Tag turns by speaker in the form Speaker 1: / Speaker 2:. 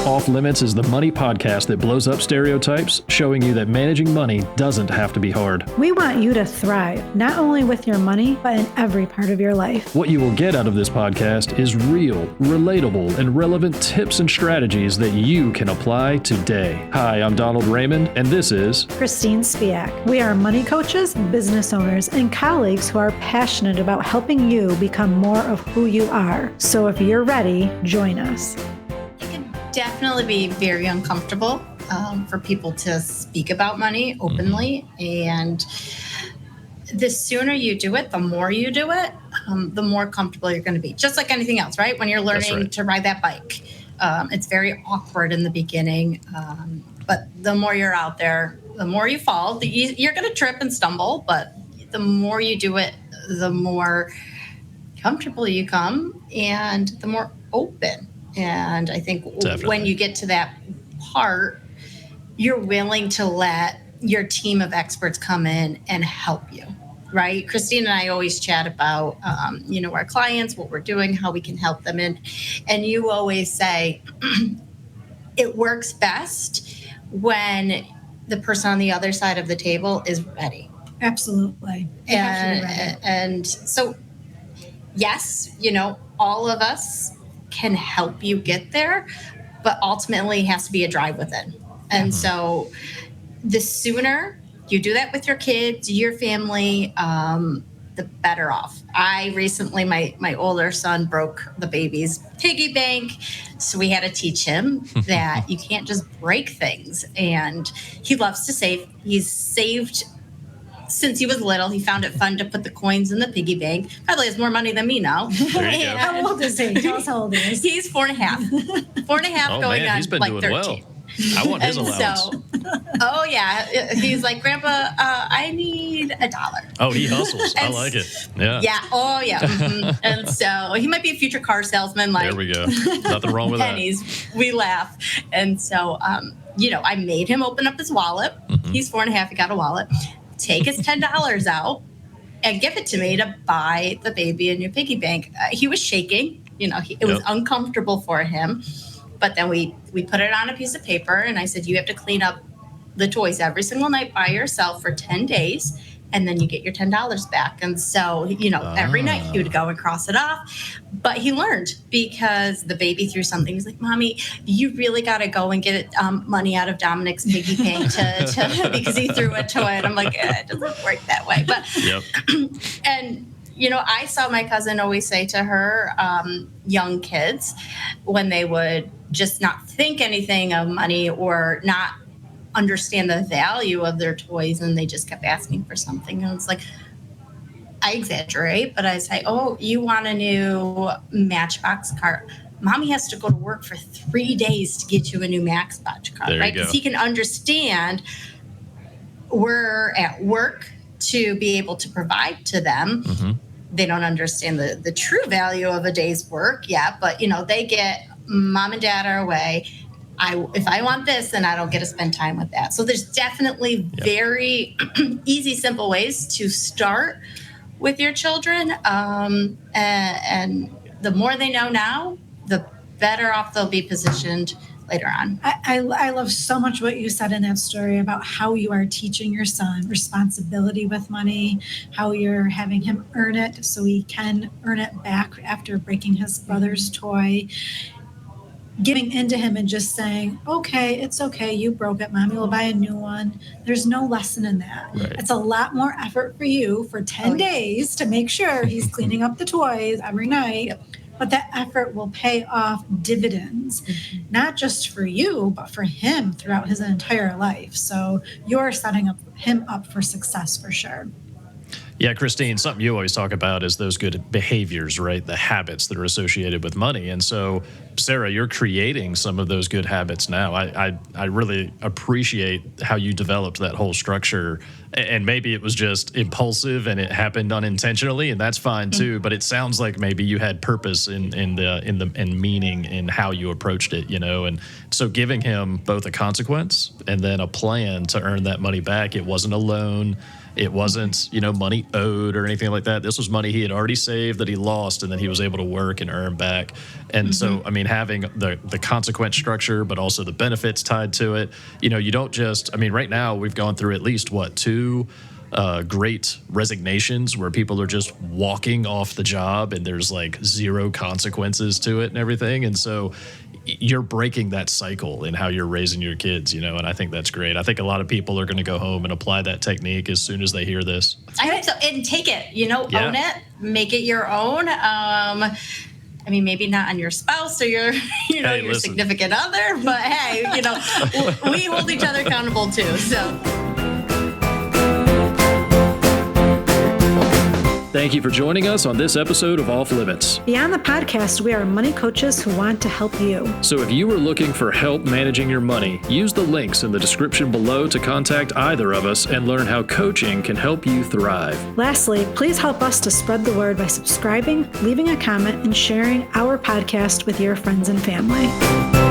Speaker 1: Off Limits is the money podcast that blows up stereotypes, showing you that managing money doesn't have to be hard.
Speaker 2: We want you to thrive, not only with your money, but in every part of your life.
Speaker 1: What you will get out of this podcast is real, relatable, and relevant tips and strategies that you can apply today. Hi, I'm Donald Raymond, and this is
Speaker 2: Christine Spiak. We are money coaches, business owners, and colleagues who are passionate about helping you become more of who you are. So if you're ready, join us.
Speaker 3: Definitely be very uncomfortable for people to speak about money openly. And the sooner you do it, the more you do it, the more comfortable you're going to be. Just like anything else, right? When you're learning to ride that bike, it's very awkward in the beginning. But the more you're out there, the more you fall. You're going to trip and stumble, but the more you do it, the more comfortable you come and the more open. And I think when you get to that part, you're willing to let your team of experts come in and help you, right? Christine and I always chat about, our clients, what we're doing, how we can help them in. And you always say it works best when the person on the other side of the table is ready.
Speaker 2: Absolutely.
Speaker 3: And so, yes, all of us can help you get there, but ultimately it has to be a drive within. And so the sooner you do that with your kids, your family, the better off. I recently, my older son broke the baby's piggy bank. So we had to teach him that you can't just break things. And he loves to save. He's saved since he was little. He found it fun to put the coins in the piggy bank. Probably has more money than me now.
Speaker 1: There you go.
Speaker 2: How old is he? Tell us how old he is.
Speaker 3: He's 4.5. 4.5 going on
Speaker 1: he's been
Speaker 3: like
Speaker 1: doing
Speaker 3: 13.
Speaker 1: well. I want his allowance.
Speaker 3: He's like, Grandpa, I need $1.
Speaker 1: Oh, he hustles. I like it. Yeah.
Speaker 3: Yeah. Oh, yeah. Mm-hmm. And so he might be a future car salesman. Like,
Speaker 1: there we go. Nothing wrong with
Speaker 3: pennies. That. We laugh. And so, I made him open up his wallet. Mm-hmm. He's 4.5. He got a wallet. Take his $10 out and give it to me to buy the baby a new piggy bank. He was shaking. It was uncomfortable for him. But then we put it on a piece of paper, and I said, you have to clean up the toys every single night by yourself for 10 days, and then you get your $10 back. And so, every night he would go and cross it off. But he learned because the baby threw something. He's like, Mommy, you really got to go and get money out of Dominic's piggy bank to because he threw a toy. And I'm like, it doesn't work that way. But and I saw my cousin always say to her, young kids, when they would just not think anything of money or not understand the value of their toys, and they just kept asking for something. And it's like, I exaggerate, but I say, oh, you want a new Matchbox car? Mommy has to go to work for 3 days to get you a new Matchbox car, right? Because he can understand we're at work to be able to provide to them. Mm-hmm. They don't understand the true value of a day's work yet, but they get mom and dad are away. If I want this, then I don't get to spend time with that. So there's definitely very easy, simple ways to start with your children. And the more they know now, the better off they'll be positioned later on.
Speaker 2: I love so much what you said in that story about how you are teaching your son responsibility with money, how you're having him earn it so he can earn it back after breaking his brother's toy. Giving into him and just saying, okay, it's okay, you broke it, Mommy will buy a new one. There's no lesson in that. Right. It's a lot more effort for you for 10 days to make sure he's cleaning up the toys every night. Yep. But that effort will pay off dividends, not just for you, but for him throughout his entire life. So you're setting him up for success for sure.
Speaker 1: Yeah, Christine, something you always talk about is those good behaviors, right? The habits that are associated with money. And so, Sarah, you're creating some of those good habits now. I really appreciate how you developed that whole structure. And maybe it was just impulsive and it happened unintentionally, and that's fine too. But it sounds like maybe you had purpose in meaning in how you approached it, And so, giving him both a consequence and then a plan to earn that money back. It wasn't a loan. It wasn't, money he owed or anything like that. This was money he had already saved that he lost, and then he was able to work and earn back. And so, I mean, having the consequence structure, but also the benefits tied to it, you know, you don't just, I mean, right now we've gone through at least, what, 2 great resignations where people are just walking off the job and there's like 0 consequences to it and everything. And so you're breaking that cycle in how you're raising your kids, you know, and I think that's great. I think a lot of people are going to go home and apply that technique as soon as they hear this.
Speaker 3: I hope so. And take it, you know,
Speaker 1: Yeah.
Speaker 3: own it, make it your own. I mean, maybe not on your spouse or your, you know,
Speaker 1: Hey,
Speaker 3: your
Speaker 1: listen.
Speaker 3: significant other, but hey, you know, we hold each other accountable too. So.
Speaker 4: Thank you for joining us on this episode of Off Limits.
Speaker 2: Beyond the podcast, we are money coaches who want to help you.
Speaker 4: So if you are looking for help managing your money, use the links in the description below to contact either of us and learn how coaching can help you thrive.
Speaker 2: Lastly, please help us to spread the word by subscribing, leaving a comment, and sharing our podcast with your friends and family.